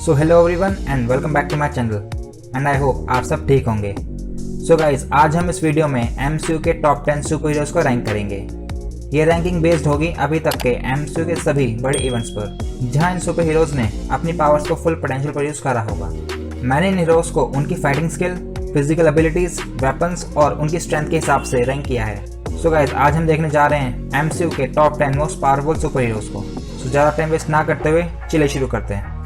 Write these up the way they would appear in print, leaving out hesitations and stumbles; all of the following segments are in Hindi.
So hello everyone and welcome back to my channel and I hope आप सब ठीक होंगे। सो गाइज, आज हम इस वीडियो में एमसीयू के टॉप 10 सुपर हीरोज को रैंक करेंगे। ये रैंकिंग बेस्ड होगी अभी तक के एमसीयू के सभी बड़े इवेंट्स पर, जहां इन सुपर हीरोज ने अपनी पावर्स को फुल पोटेंशियल पर यूज करा होगा। मैंने इन हीरोज को उनकी fighting skill, physical abilities, weapons और उनकी स्ट्रेंथ के हिसाब से रैंक किया है। सो गाइज, आज हम देखने जा रहे हैं एमसीयू के top 10 most powerful super heroes को। सो ज़्यादा टाइम वेस्ट ना करते हुए चलिए शुरू करते हैं।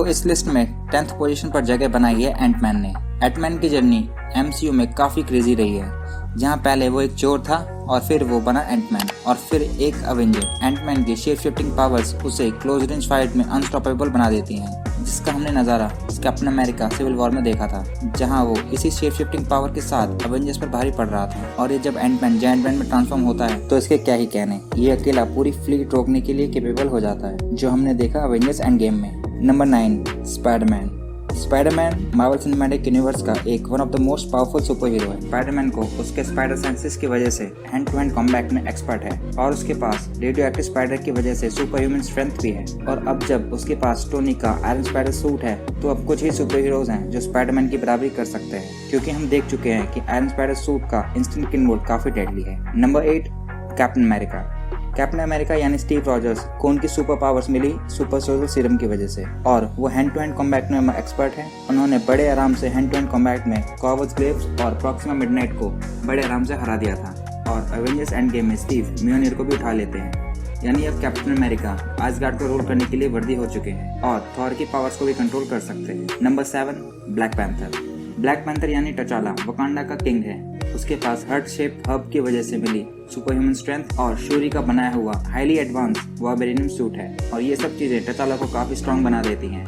इस लिस्ट में 10th पोजीशन पर जगह बनाई है एंटमैन ने। एंटमैन की जर्नी एमसीयू में काफी क्रेजी रही है, जहां पहले वो एक चोर था और फिर वो बना एंटमैन और फिर एक अवेंजर। एंटमैन की शेप शिफ्टिंग पावर्स उसे क्लोज रेंज फाइट में अनस्टॉपेबल बना देती हैं, जिसका हमने नजारा कैप्टन अमेरिका सिविल वॉर में देखा था, जहां वो इसी शेप शिफ्टिंग पावर के साथ अवेंजर्स पर भारी पड़ रहा था। और ये जब एंटमैन जायंट मैन में ट्रांसफॉर्म होता है तो इसके क्या ही कहने, ये अकेला पूरी फ्लीट रोकने के लिए कैपेबल हो जाता है, जो हमने देखा अवेंजर्स एंड गेम में। Number 9, Spiderman. Spiderman Marvel cinematic universe का एक one of the most powerful super hero है। स्पाइडरमैन को उसके स्पाइडर सेंसेस की वजह से हैंड टू हैंड कॉम्बैट में एक्सपर्ट है और उसके पास रेडियो एक्टिव स्पाइडर की वजह से सुपर ह्यूमन स्ट्रेंथ भी है। और अब जब उसके पास टोनी का आयरन स्पाइडर सूट है तो अब कुछ ही सुपर हीरोज हैं जो स्पाइडरमैन की बराबरी कर सकते हैं, क्योंकि हम देख चुके हैं कि आयरन स्पाइडर सूट का इंस्टेंट किल मोड काफी डेडली है। Number 8, captain America. Captain America यानी स्टीव रॉजर्स को उनकी सुपर पावर्स मिली सुपर सोल्जर सीरम की वजह से, और वो हैंड टू हैंड कॉम्बैट में एक्सपर्ट है। उन्होंने बड़े आराम से हैंड टू हैंड कॉम्बैट में कॉवर्स ग्लेव्स और प्रॉक्सिमा मिडनाइट को बड़े आराम से हरा दिया था। और एवेंजर्स एंड गेम में स्टीव म्योनिर को भी उठा लेते हैं, यानी अब कैप्टन अमेरिका आसगार्ड को रोल करने के लिए वर्दी हो चुके हैं और थॉर की पावर्स को भी कंट्रोल कर सकते हैं। Number 7, black panther. Black panther यानी टचाला वकांडा का किंग है। उसके पास हर्ट शेप हब की वजह से मिली सुपर ह्यूमन स्ट्रेंथ और शूरी का बनाया हुआ हाईली एडवांस वाइब्रेनियम सूट है, और ये सब चीजें टचाला को काफी स्ट्रॉन्ग बना देती हैं।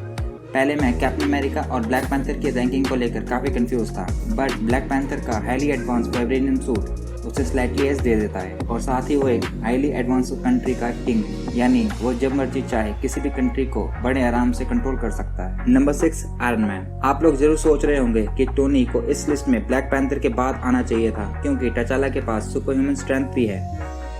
पहले मैं कैप्टन अमेरिका और ब्लैक पैंथर की रैंकिंग को लेकर काफी कंफ्यूज था, बट ब्लैक पैंथर का हाईली एडवांस वाइब्रेनियम सूट उसे स्लाइटली एज दे देता है, और साथ ही वो एक हाईली एडवांस कंट्री का किंग है, यानी वो जब मर्जी चाहे किसी भी कंट्री को बड़े आराम से कंट्रोल कर सकता है। Number 6, iron man. आप लोग जरूर सोच रहे होंगे कि टोनी को इस लिस्ट में ब्लैक पैंथर के बाद आना चाहिए था, क्योंकि टचाला के पास सुपर ह्यूमन स्ट्रेंथ भी है,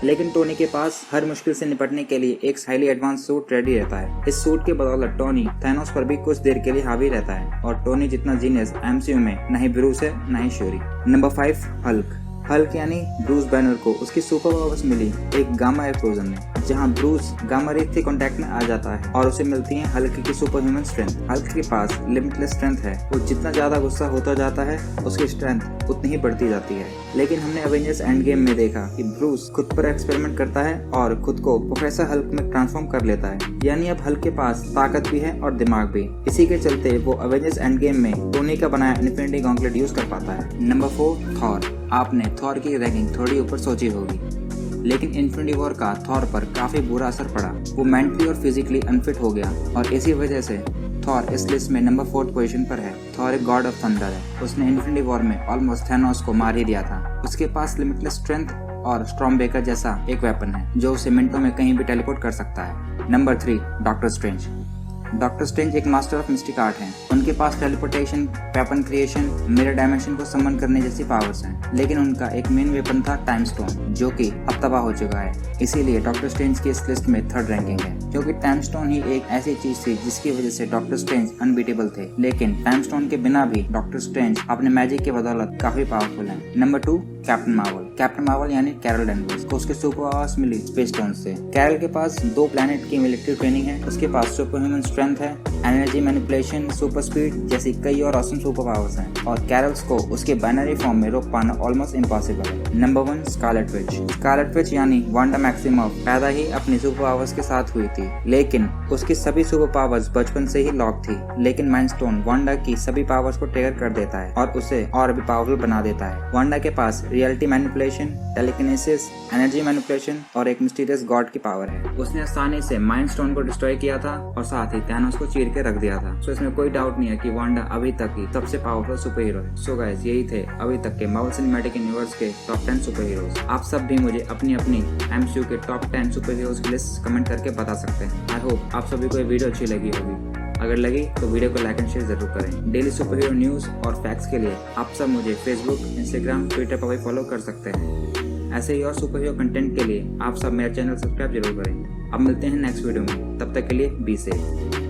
लेकिन टोनी के पास हर मुश्किल से निपटने के लिए एक हाईली एडवांस सूट रेडी रहता है। इस सूट के बदौलत टोनी थैनोस पर भी कुछ देर के लिए हावी रहता है, और टोनी जितना जीनियस एमसीयू में न ही ब्रूस है न ही शूरी। Number 5, Hulk. हल्क यानी ब्रूस बैनर को उसकी सुपर पावर्स मिली एक गामा एक्सप्लोजन में, जहां ब्रूस गामा रे के कांटेक्ट में आ जाता है और उसे मिलती है हल्क की सुपर ह्यूमन स्ट्रेंथ। हल्क के पास लिमिटलेस स्ट्रेंथ है, वो जितना ज्यादा गुस्सा होता जाता है उसकी स्ट्रेंथ उतनी ही बढ़ती जाती है। लेकिन हमने एवेंजर्स एंड गेम में देखा कि ब्रूस खुद पर एक्सपेरिमेंट करता है और खुद को प्रोफेसर हल्क में ट्रांसफॉर्म कर लेता है, यानी अब हल्क के पास ताकत भी है और दिमाग भी। इसी के चलते वो एवेंजर्स एंड गेम में टोनी का बनाया इन्फिनिटी गॉन्टलेट यूज कर पाता है। Number 4, Thor. आपने थॉर की रैंकिंग थोड़ी ऊपर सोची होगी, लेकिन इन्फिनिटी वॉर का थॉर पर काफी बुरा असर पड़ा। वो मेंटली और फिजिकली अनफिट हो गया, और इसी वजह से थॉर इस लिस्ट में नंबर 4th पोजीशन पर है। थॉर एक गॉड ऑफ थंडर है। उसने इन्फिनिटी वॉर में ऑलमोस्ट थैनोस को मार ही दिया था। उसके पास लिमिटलेस स्ट्रेंथ और स्टॉर्म ब्रेकर जैसा एक वेपन है, जो उसे मिनटों में कहीं भी टेलीपोर्ट कर सकता है। Number 3, Doctor Strange. Doctor Strange एक मास्टर ऑफ मिस्टिक आर्ट हैं। उनके पास teleportation, weapon creation, mirror dimension को समन करने जैसी पावर्स हैं, लेकिन उनका एक मेन वेपन था टाइम स्टोन, जो कि अब तबाह हो चुका है। इसीलिए डॉक्टर स्ट्रेंज की इस लिस्ट में 3rd रैंकिंग है, क्योंकि टाइम स्टोन ही एक ऐसी चीज थी जिसकी वजह से डॉक्टर स्ट्रेंज अनबीटेबल थे। लेकिन टाइम स्टोन के बिना भी डॉक्टर स्ट्रेंज अपने मैजिक के बदौलत काफी पावरफुल है। Number 2, captain Marvel. Captain Marvel यानी कैरल डैनवर्स को उसके सुपर पावर्स मिली स्पेस स्टोन से। कैरल के पास 2 प्लैनेट की मिलिट्री ट्रेनिंग है। उसके पास सुपर ह्यूमन स्ट्रेंथ है, एनर्जी मैनिपुलेशन, सुपर स्पीड जैसी कई और ऑसम सुपर पावर्स हैं, और कैरल्स को उसके बाइनरी फॉर्म में रोक पाना ऑलमोस्ट इम्पॉसिबल है। Number 1, Scarlet Witch. Scarlet Witch यानी वांडा मैक्सिमोव पैदा ही अपनी सुपर पावर्स के साथ हुई थी, लेकिन उसकी सभी सुपर पावर्स बचपन से ही लॉक थी। लेकिन माइंड स्टोन वांडा की सभी पावर्स को ट्रिगर कर देता है और उसे और भी पावरफुल बना देता है। वांडा के पास reality manipulation, telekinesis, energy manipulation और एक मिस्टीरियस गॉड की पावर है। उसने आसानी से माइंड स्टोन को डिस्ट्रॉय किया था और साथ ही थैनोस को चीर के रख दिया था। सो इसमें कोई डाउट नहीं है कि वांडा अभी तक की सबसे पावरफुल सुपर हीरो है। सो गाइस, यही थे अभी तक के मार्वल सिनेमैटिक यूनिवर्स के टॉप 10 सुपर हीरोज। आप सब भी मुझे अपनी अपनी एमसीयू के टॉप 10 सुपर हीरोज की लिस्ट कमेंट करके बता सकते हैं। आई होप आप सभी को ये वीडियो अच्छी लगी होगी। अगर लगी तो वीडियो को लाइक एंड शेयर जरूर करें। डेली सुपर हीरो न्यूज़ और फैक्ट्स के लिए आप सब मुझे फेसबुक, इंस्टाग्राम, ट्विटर पर भी फॉलो कर सकते हैं। ऐसे ही और सुपर हीरो कंटेंट के लिए आप सब मेरा चैनल सब्सक्राइब जरूर करें। अब मिलते हैं नेक्स्ट वीडियो में, तब तक के लिए बी सेफ।